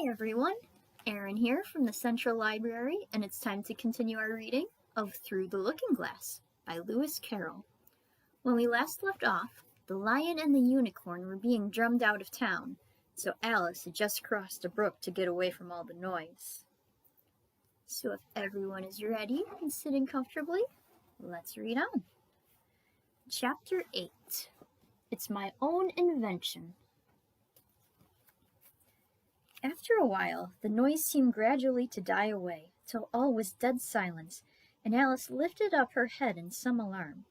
Hi everyone, Erin here from the Central Library, and it's time to continue our reading of Through the Looking Glass by Lewis Carroll. When we last left off, the lion and the unicorn were being drummed out of town, so Alice had just crossed a brook to get away from all the noise. So if everyone is ready and sitting comfortably, let's read on. Chapter 8. It's My Own Invention. After a while, the noise seemed gradually to die away, till all was dead silence, and Alice lifted up her head in some alarm.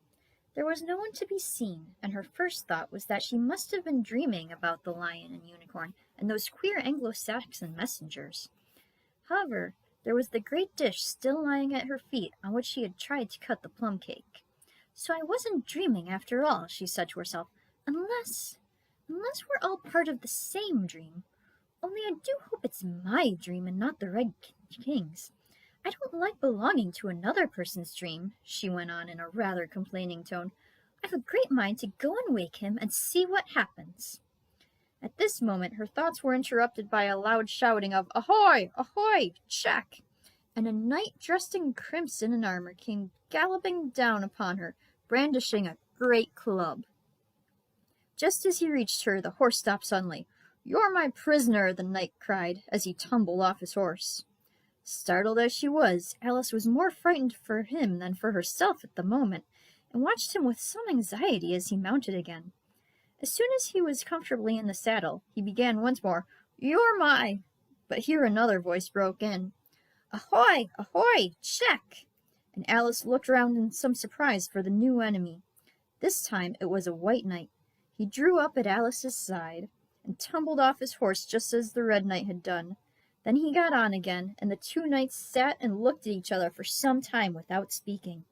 There was no one to be seen, and her first thought was that she must have been dreaming about the lion and unicorn and those queer Anglo-Saxon messengers. However, there was the great dish still lying at her feet on which she had tried to cut the plum cake. So I wasn't dreaming after all, she said to herself, unless we're all part of the same dream. Only I do hope it's my dream and not the Red King's. I don't like belonging to another person's dream, she went on in a rather complaining tone. I've a great mind to go and wake him and see what happens. At this moment her thoughts were interrupted by a loud shouting of "Ahoy! Ahoy! Check!" and a knight dressed in crimson and armor came galloping down upon her, brandishing a great club. Just as he reached her, the horse stopped suddenly. "You're my prisoner," the knight cried, as he tumbled off his horse. Startled as she was, Alice was more frightened for him than for herself at the moment, and watched him with some anxiety as he mounted again. As soon as he was comfortably in the saddle, he began once more, "You're my—" But here another voice broke in. "Ahoy! Ahoy! Check!" And Alice looked round in some surprise for the new enemy. This time it was a white knight. He drew up at Alice's side and tumbled off his horse just as the Red Knight had done. Then he got on again, and the two knights sat and looked at each other for some time without speaking.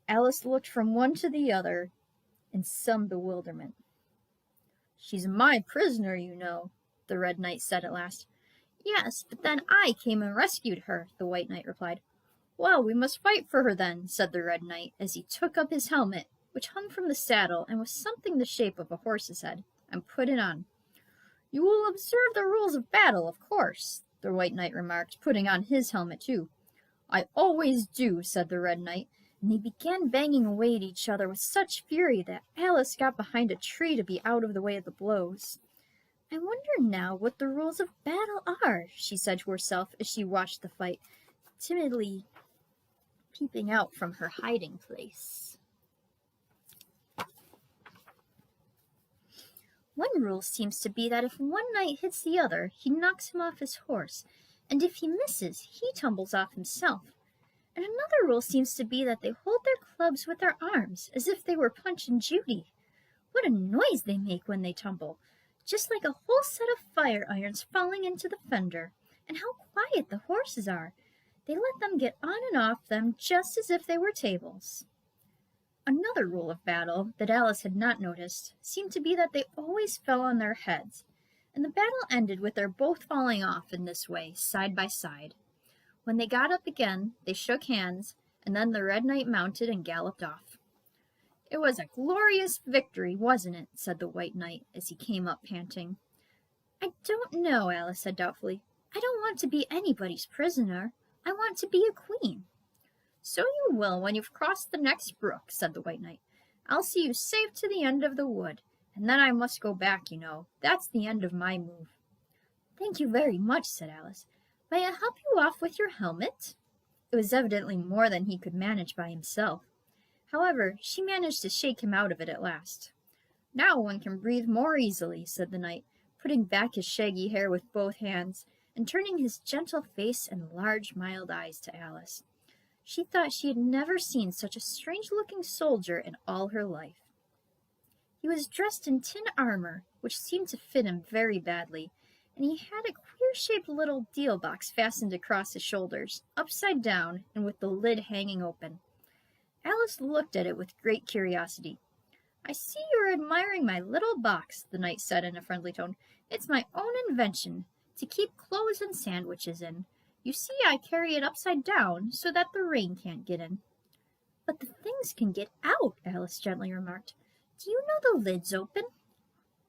Alice looked from one to the other in some bewilderment. "She's my prisoner, you know," the Red Knight said at last. "Yes, but then I came and rescued her," the White Knight replied. "Well, we must fight for her then," said the Red Knight, as he took up his helmet, which hung from the saddle and was something the shape of a horse's head, and put it on. "You will observe the rules of battle, of course," the White Knight remarked, putting on his helmet too. "I always do," said the Red Knight, and they began banging away at each other with such fury that Alice got behind a tree to be out of the way of the blows. "I wonder now what the rules of battle are," she said to herself as she watched the fight, timidly peeping out from her hiding place. One rule seems to be that if one knight hits the other, he knocks him off his horse, and if he misses, he tumbles off himself. And another rule seems to be that they hold their clubs with their arms, as if they were Punch and Judy. What a noise they make when they tumble, just like a whole set of fire irons falling into the fender. And how quiet the horses are. They let them get on and off them just as if they were tables. Another rule of battle that Alice had not noticed seemed to be that they always fell on their heads, and the battle ended with their both falling off in this way, side by side. When they got up again, they shook hands, and then the Red Knight mounted and galloped off. "It was a glorious victory, wasn't it?" said the White Knight as he came up panting. "I don't know," Alice said doubtfully. "I don't want to be anybody's prisoner. I want to be a queen." "So you will when you've crossed the next brook," said the White Knight. "I'll see you safe to the end of the wood, and then I must go back, you know. That's the end of my move." "Thank you very much," said Alice. "May I help you off with your helmet?" It was evidently more than he could manage by himself. However, she managed to shake him out of it at last. "Now one can breathe more easily," said the knight, putting back his shaggy hair with both hands, and turning his gentle face and large, mild eyes to Alice. She thought she had never seen such a strange-looking soldier in all her life. He was dressed in tin armor, which seemed to fit him very badly, and he had a queer-shaped little deal box fastened across his shoulders, upside down and with the lid hanging open. Alice looked at it with great curiosity. "I see you are admiring my little box," the knight said in a friendly tone. "It's my own invention, to keep clothes and sandwiches in. You see, I carry it upside down so that the rain can't get in." "But the things can get out," Alice gently remarked. "Do you know the lid's open?"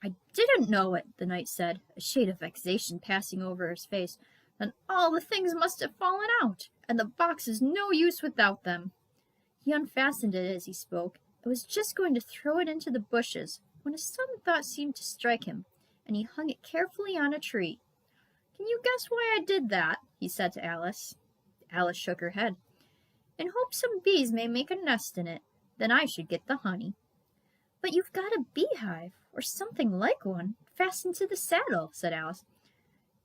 I didn't know it, the knight said, a shade of vexation passing over his face. Then all the things must have fallen out, and the box is no use without them. He unfastened it as he spoke, and was just going to throw it into the bushes, when a sudden thought seemed to strike him, and he hung it carefully on a tree. Can you guess why I did that? He said to Alice. Alice shook her head. In hopes some bees may make a nest in it, then I should get the honey. But you've got a beehive, or something like one, fastened to the saddle, said Alice.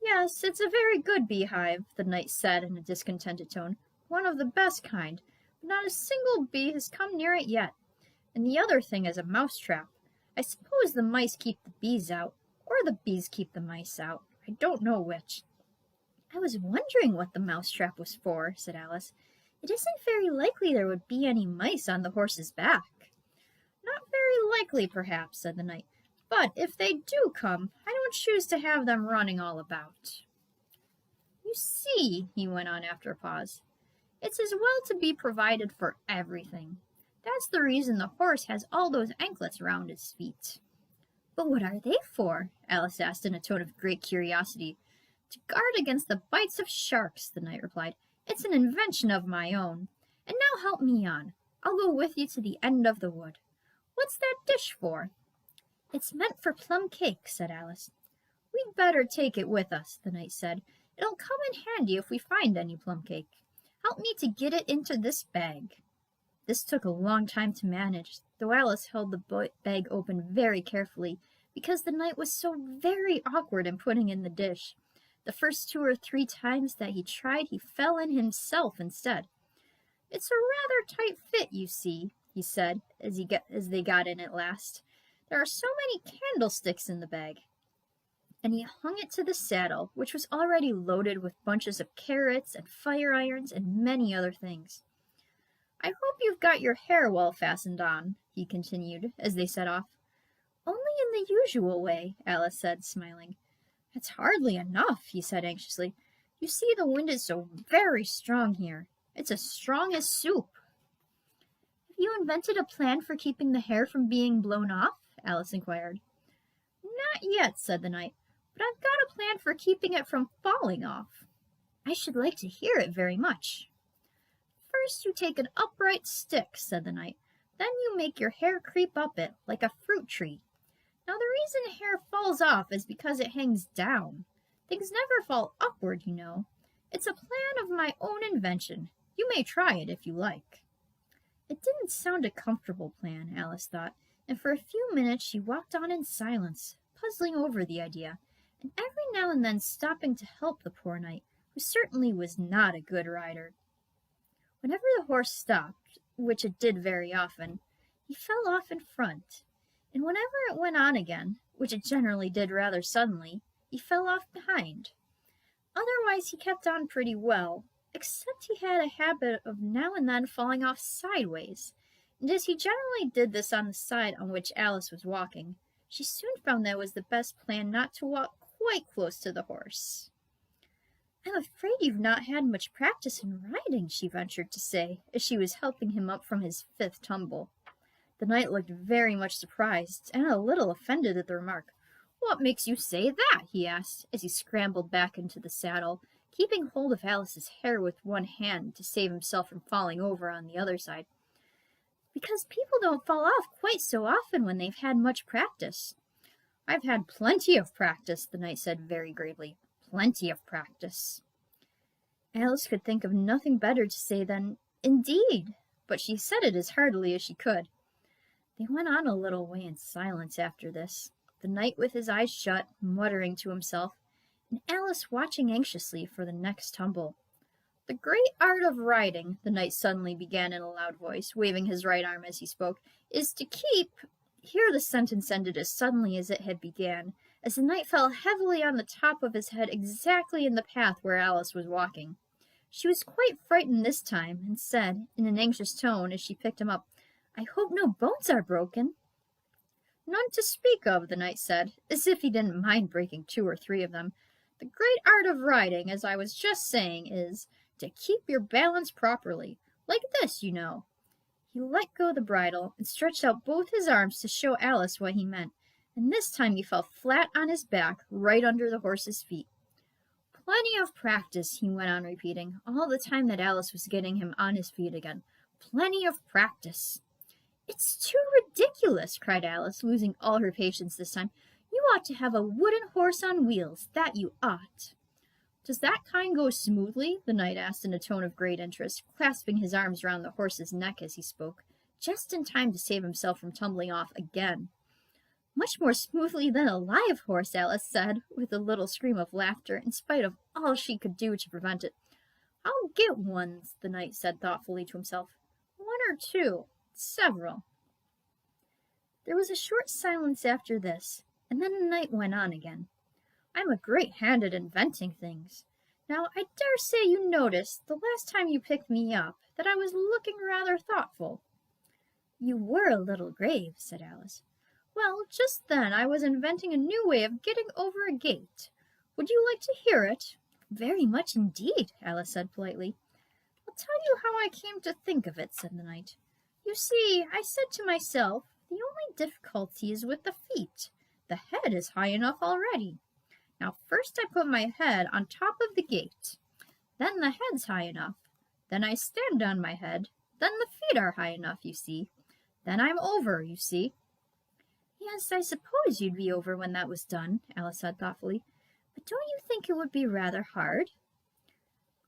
Yes, it's a very good beehive, the knight said in a discontented tone. One of the best kind, but not a single bee has come near it yet. And the other thing is a mouse-trap. I suppose the mice keep the bees out, or the bees keep the mice out. I don't know which. I was wondering what the mouse-trap was for, said Alice. It isn't very likely there would be any mice on the horse's back. Not very likely, perhaps, said the knight. But if they do come, I don't choose to have them running all about. You see, he went on after a pause, it's as well to be provided for everything. That's the reason the horse has all those anklets round his feet. But what are they for? Alice asked in a tone of great curiosity. To guard against the bites of sharks, the knight replied. It's an invention of my own. And now help me on. I'll go with you to the end of the wood. What's that dish for? It's meant for plum cake, said Alice. We'd better take it with us, the knight said. It'll come in handy if we find any plum cake. Help me to get it into this bag. This took a long time to manage, though Alice held the bag open very carefully, because the knight was so very awkward in putting in the dish. The first 2 or 3 times that he tried, he fell in himself instead. It's a rather tight fit, you see, he said, as they got in at last. There are so many candlesticks in the bag. And he hung it to the saddle, which was already loaded with bunches of carrots and fire irons and many other things. I hope you've got your hair well fastened on, he continued, as they set off. Only in the usual way, Alice said, smiling. It's hardly enough, he said anxiously. You see, the wind is so very strong here. It's as strong as soup. Have you invented a plan for keeping the hair from being blown off? Alice inquired. Not yet, said the knight, but I've got a plan for keeping it from falling off. I should like to hear it very much. First you take an upright stick, said the knight. Then you make your hair creep up it, like a fruit tree. Now the reason hair falls off is because it hangs down. Things never fall upward, you know. It's a plan of my own invention. You may try it if you like. It didn't sound a comfortable plan, Alice thought, and for a few minutes she walked on in silence, puzzling over the idea, and every now and then stopping to help the poor knight, who certainly was not a good rider. Whenever the horse stopped, which it did very often, he fell off in front, and whenever it went on again, which it generally did rather suddenly, he fell off behind. Otherwise he kept on pretty well, except he had a habit of now and then falling off sideways, and as he generally did this on the side on which Alice was walking, she soon found that it was the best plan not to walk quite close to the horse. I'm afraid you've not had much practice in riding, she ventured to say, as she was helping him up from his 5th tumble. The knight looked very much surprised, and a little offended at the remark. What makes you say that? He asked, as he scrambled back into the saddle, keeping hold of Alice's hair with one hand to save himself from falling over on the other side. Because people don't fall off quite so often when they've had much practice. I've had plenty of practice, the knight said very gravely. Plenty of practice. Alice could think of nothing better to say than, indeed, but she said it as heartily as she could. They went on a little way in silence after this, the knight with his eyes shut, muttering to himself, and Alice watching anxiously for the next tumble. The great art of riding, the knight suddenly began in a loud voice, waving his right arm as he spoke, is to keep— Here the sentence ended as suddenly as it had began, as the knight fell heavily on the top of his head exactly in the path where Alice was walking. She was quite frightened this time, and said, in an anxious tone, as she picked him up, I hope no bones are broken. None to speak of, the knight said, as if he didn't mind breaking 2 or 3 of them. The great art of riding, as I was just saying, is to keep your balance properly. Like this, you know. He let go the bridle and stretched out both his arms to show Alice what he meant, and this time he fell flat on his back right under the horse's feet. Plenty of practice, he went on repeating, all the time that Alice was getting him on his feet again. Plenty of practice. It's too ridiculous, cried Alice, losing all her patience this time. You ought to have a wooden horse on wheels, that you ought. Does that kind go smoothly? The knight asked in a tone of great interest, clasping his arms round the horse's neck as he spoke, just in time to save himself from tumbling off again. Much more smoothly than a live horse, Alice said, with a little scream of laughter, in spite of all she could do to prevent it. I'll get one, the knight said thoughtfully to himself. One or two. Several. There was a short silence after this, and then the knight went on again. I'm a great hand at inventing things. Now, I dare say you noticed, the last time you picked me up, that I was looking rather thoughtful. You were a little grave, said Alice. Well, just then I was inventing a new way of getting over a gate. Would you like to hear it? Very much indeed, Alice said politely. I'll tell you how I came to think of it, said the knight. You see, I said to myself, the only difficulty is with the feet. The head is high enough already. Now first I put my head on top of the gate. Then the head's high enough. Then I stand on my head. Then the feet are high enough, you see. Then I'm over, you see. Yes, I suppose you'd be over when that was done, Alice said thoughtfully. But don't you think it would be rather hard?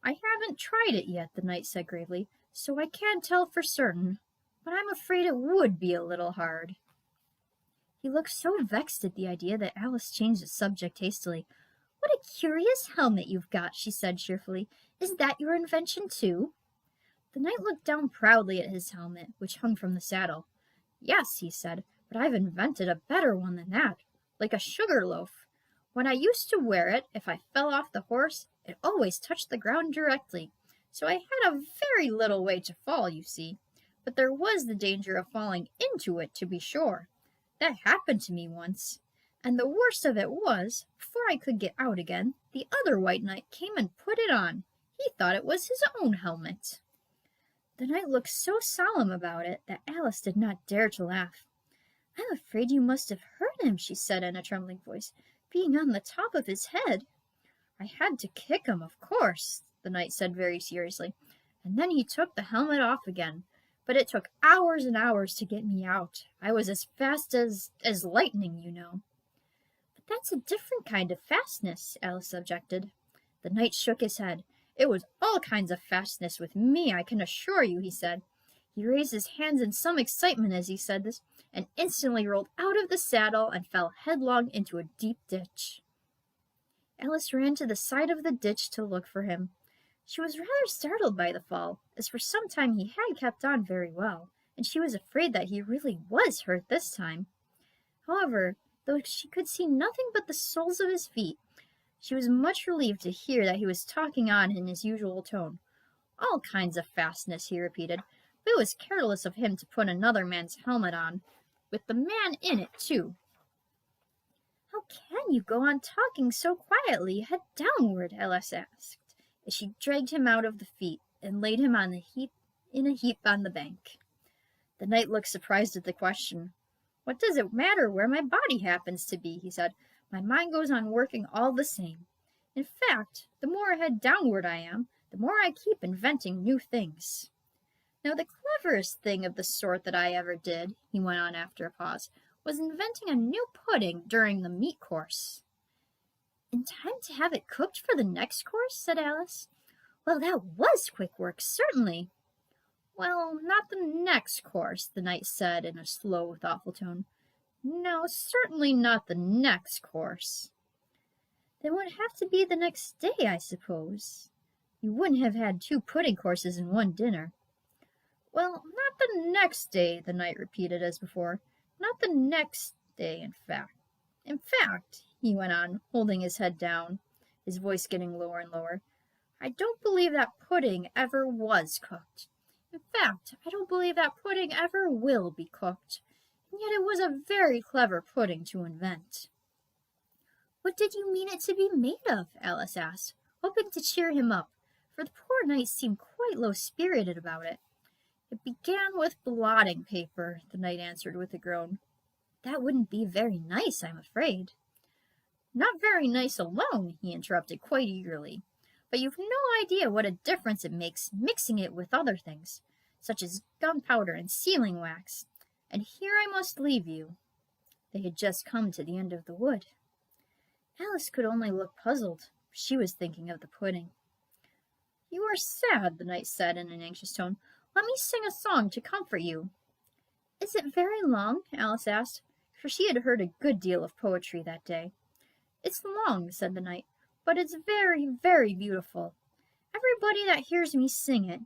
I haven't tried it yet, the knight said gravely, so I can't tell for certain. But I'm afraid it would be a little hard. He looked so vexed at the idea that Alice changed the subject hastily. What a curious helmet you've got, she said cheerfully. Is that your invention, too? The knight looked down proudly at his helmet, which hung from the saddle. Yes, he said, but I've invented a better one than that, like a sugar loaf. When I used to wear it, if I fell off the horse, it always touched the ground directly, so I had a very little way to fall, you see. But there was the danger of falling into it, to be sure. That happened to me once. And the worst of it was, before I could get out again, the other white knight came and put it on. He thought it was his own helmet. The knight looked so solemn about it that Alice did not dare to laugh. I'm afraid you must have hurt him, she said in a trembling voice, being on the top of his head. I had to kick him, of course, the knight said very seriously, and then he took the helmet off again. But it took hours and hours to get me out. I was as fast as lightning, you know. But that's a different kind of fastness, Alice objected. The knight shook his head. It was all kinds of fastness with me, I can assure you, he said. He raised his hands in some excitement as he said this, and instantly rolled out of the saddle and fell headlong into a deep ditch. Alice ran to the side of the ditch to look for him. She was rather startled by the fall, as for some time he had kept on very well, and she was afraid that he really was hurt this time. However, though she could see nothing but the soles of his feet, she was much relieved to hear that he was talking on in his usual tone. All kinds of fastness, he repeated, but it was careless of him to put another man's helmet on, with the man in it, too. How can you go on talking so quietly, head downward? Alice asked, as she dragged him out of the feet and laid him on in a heap on the bank. The knight looked surprised at the question. What does it matter where my body happens to be, he said. My mind goes on working all the same. In fact, the more head downward I am, the more I keep inventing new things. Now, the cleverest thing of the sort that I ever did, he went on after a pause, was inventing a new pudding during the meat course. In time to have it cooked for the next course, said Alice. Well, that was quick work, certainly. Well, not the next course, the knight said in a slow, thoughtful tone. No, certainly not the next course. Then it would have to be the next day, I suppose. You wouldn't have had 2 pudding courses in one dinner. Well, not the next day, the knight repeated as before. Not the next day, in fact. In fact, he went on, holding his head down, his voice getting lower and lower, I don't believe that pudding ever was cooked. In fact, I don't believe that pudding ever will be cooked. And yet it was a very clever pudding to invent. What did you mean it to be made of? Alice asked, hoping to cheer him up, for the poor knight seemed quite low-spirited about it. It began with blotting paper, the knight answered with a groan. That wouldn't be very nice, I'm afraid. Not very nice alone, he interrupted quite eagerly. But you've no idea what a difference it makes mixing it with other things, such as gunpowder and sealing wax. And here I must leave you. They had just come to the end of the wood. Alice could only look puzzled. She was thinking of the pudding. You are sad, the knight said in an anxious tone. Let me sing a song to comfort you. Is it very long? Alice asked, for she had heard a good deal of poetry that day. It's long, said the knight, but it's very, very beautiful. Everybody that hears me sing it,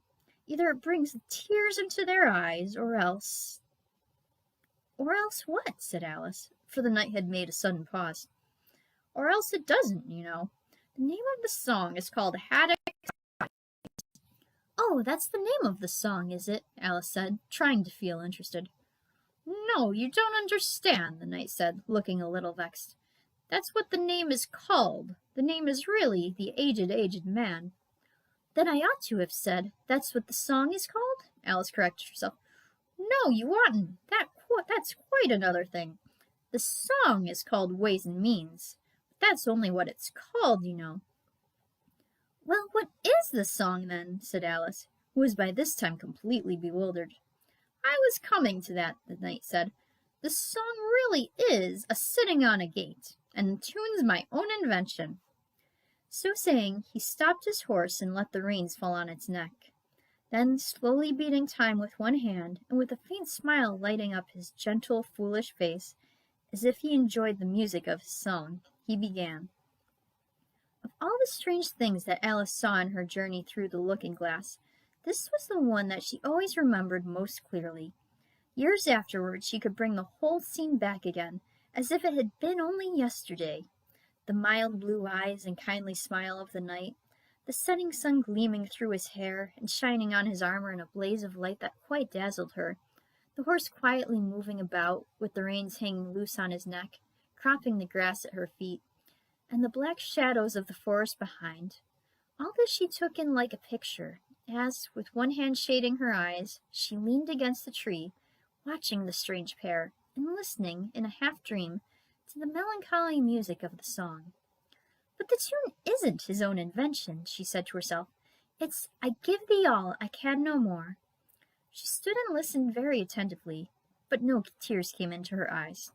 either it brings tears into their eyes, or else... Or else what? Said Alice, for the knight had made a sudden pause. Or else it doesn't, you know. The name of the song is called Haddock. Oh, that's the name of the song, is it? Alice said, trying to feel interested. No, you don't understand, the knight said, looking a little vexed. That's what the name is called. The name is really the aged man. Then I ought to have said, that's what the song is called? Alice corrected herself. No, you oughtn't. That's quite another thing. The song is called Ways and Means. But that's only what it's called, you know. Well, what is the song, then? Said Alice, who was by this time completely bewildered. I was coming to that, the knight said. The song really is a sitting on a gate, and the tune's my own invention. So saying, he stopped his horse and let the reins fall on its neck. Then, slowly beating time with one hand, and with a faint smile lighting up his gentle, foolish face, as if he enjoyed the music of his song, he began. Of all the strange things that Alice saw in her journey through the looking-glass, this was the one that she always remembered most clearly. Years afterward she could bring the whole scene back again, as if it had been only yesterday. The mild blue eyes and kindly smile of the knight, the setting sun gleaming through his hair and shining on his armor in a blaze of light that quite dazzled her, the horse quietly moving about, with the reins hanging loose on his neck, cropping the grass at her feet, and the black shadows of the forest behind. All this she took in like a picture, as, with one hand shading her eyes, she leaned against the tree, watching the strange pair, and listening, in a half-dream, to the melancholy music of the song. But the tune isn't his own invention, she said to herself. It's, I give thee all, I can no more. She stood and listened very attentively, but no tears came into her eyes.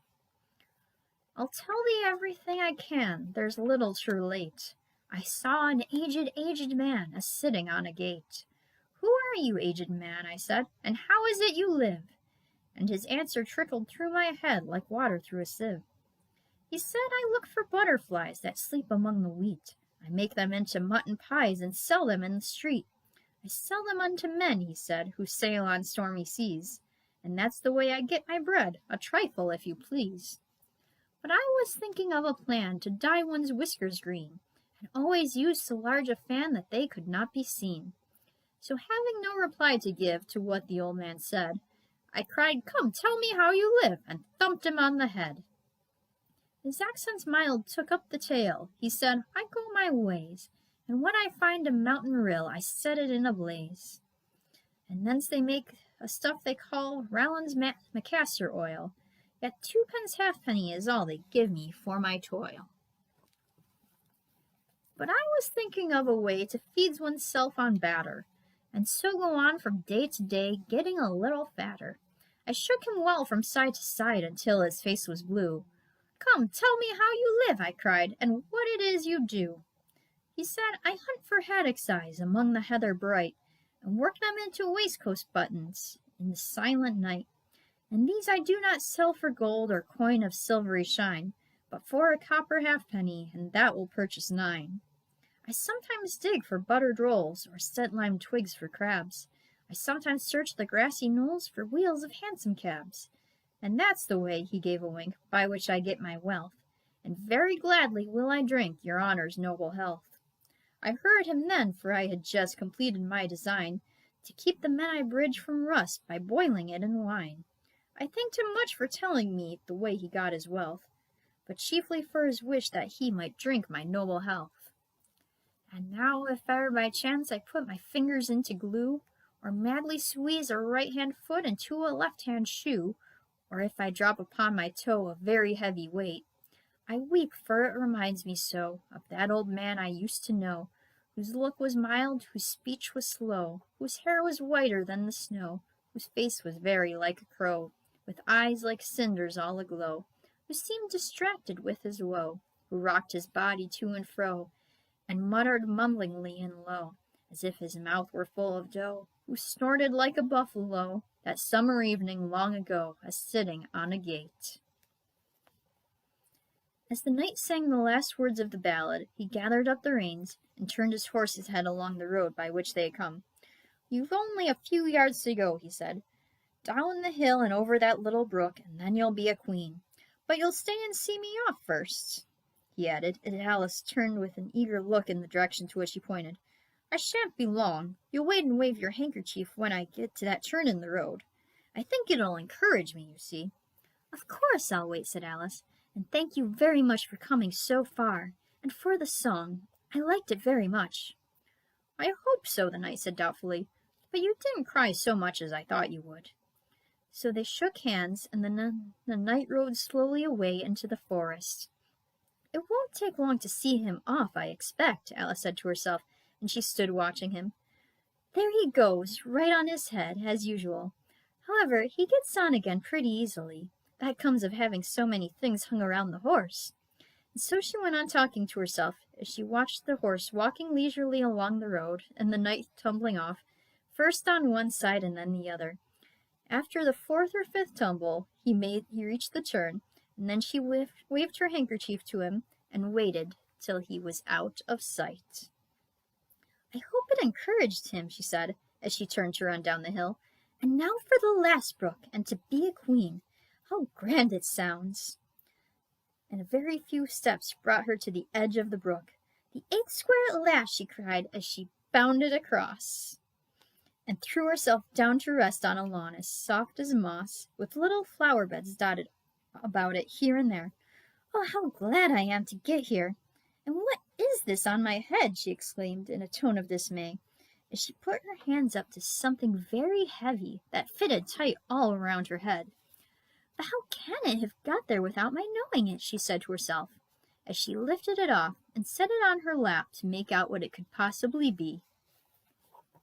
I'll tell thee everything I can, there's little to relate. I saw an aged man a-sitting on a gate. Who are you, aged man, I said, and how is it you live? And his answer trickled through my head like water through a sieve. He said, I look for butterflies that sleep among the wheat. I make them into mutton pies and sell them in the street. I sell them unto men, he said, who sail on stormy seas. And that's the way I get my bread, a trifle, if you please. But I was thinking of a plan to dye one's whiskers green, and always use so large a fan that they could not be seen. So having no reply to give to what the old man said, I cried, Come, tell me how you live, and thumped him on the head. His accents mild took up the tale. He said, I go my ways, and when I find a mountain rill, I set it in a blaze. And thence they make a stuff they call Rowland's Macassar oil, yet 2 halfpenny is all they give me for my toil. But I was thinking of a way to feed oneself on batter, and so go on from day to day, getting a little fatter. I shook him well from side to side until his face was blue. Come, tell me how you live, I cried, and what it is you do. He said, I hunt for haddock's eyes among the heather bright, and work them into waistcoat buttons in the silent night. And these I do not sell for gold or coin of silvery shine, but for a copper halfpenny, and that will purchase 9. I sometimes dig for buttered rolls, or set lime twigs for crabs. I sometimes search the grassy knolls for wheels of hansom cabs. And that's the way, he gave a wink, by which I get my wealth, and very gladly will I drink your honour's noble health. I heard him then, for I had just completed my design, to keep the men I bridge from rust by boiling it in wine. I thanked him much for telling me the way he got his wealth, but chiefly for his wish that he might drink my noble health. And now, if ever by chance I put my fingers into glue, or madly squeeze a right-hand foot into a left-hand shoe, or if I drop upon my toe a very heavy weight. I weep, for it reminds me so of that old man I used to know, whose look was mild, whose speech was slow, whose hair was whiter than the snow, whose face was very like a crow, with eyes like cinders all aglow, who seemed distracted with his woe, who rocked his body to and fro, and muttered mumblingly and low, as if his mouth were full of dough, who snorted like a buffalo that summer evening long ago, as sitting on a gate. As the knight sang the last words of the ballad, he gathered up the reins and turned his horse's head along the road by which they had come. "You've only a few yards to go," he said, "down the hill and over that little brook, and then you'll be a queen. But you'll stay and see me off first," he added, as Alice turned with an eager look in the direction to which he pointed. "I shan't be long. You'll wait and wave your handkerchief when I get to that turn in the road. I think it'll encourage me, you see." "Of course I'll wait," said Alice, "and thank you very much for coming so far, and for the song. I liked it very much." "I hope so," the knight said doubtfully, "but you didn't cry so much as I thought you would." So they shook hands, and the knight rode slowly away into the forest. "It won't take long to see him off, I expect," Alice said to herself, and she stood watching him. "There he goes, right on his head, as usual. However, he gets on again pretty easily. That comes of having so many things hung around the horse." And so she went on talking to herself as she watched the horse walking leisurely along the road, and the knight tumbling off, first on one side and then the other. After the fourth or fifth tumble, he reached the turn, and then she waved her handkerchief to him and waited till he was out of sight. "I hope it encouraged him," she said, as she turned to run down the hill. "And now for the last brook, and to be a queen. How grand it sounds!" And a very few steps brought her to the edge of the brook. "The 8th square at last," she cried, as she bounded across, and threw herself down to rest on a lawn as soft as moss, with little flower beds dotted about it here and there. "Oh, how glad I am to get here! And what is this on my head?" she exclaimed in a tone of dismay, as she put her hands up to something very heavy that fitted tight all around her head. "But how can it have got there without my knowing it?" she said to herself, as she lifted it off and set it on her lap to make out what it could possibly be.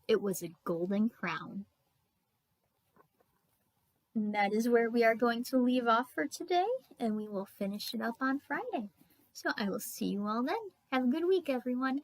It was a golden crown. And that is where we are going to leave off for today, and we will finish it up on Friday. So I will see you all then. Have a good week, everyone.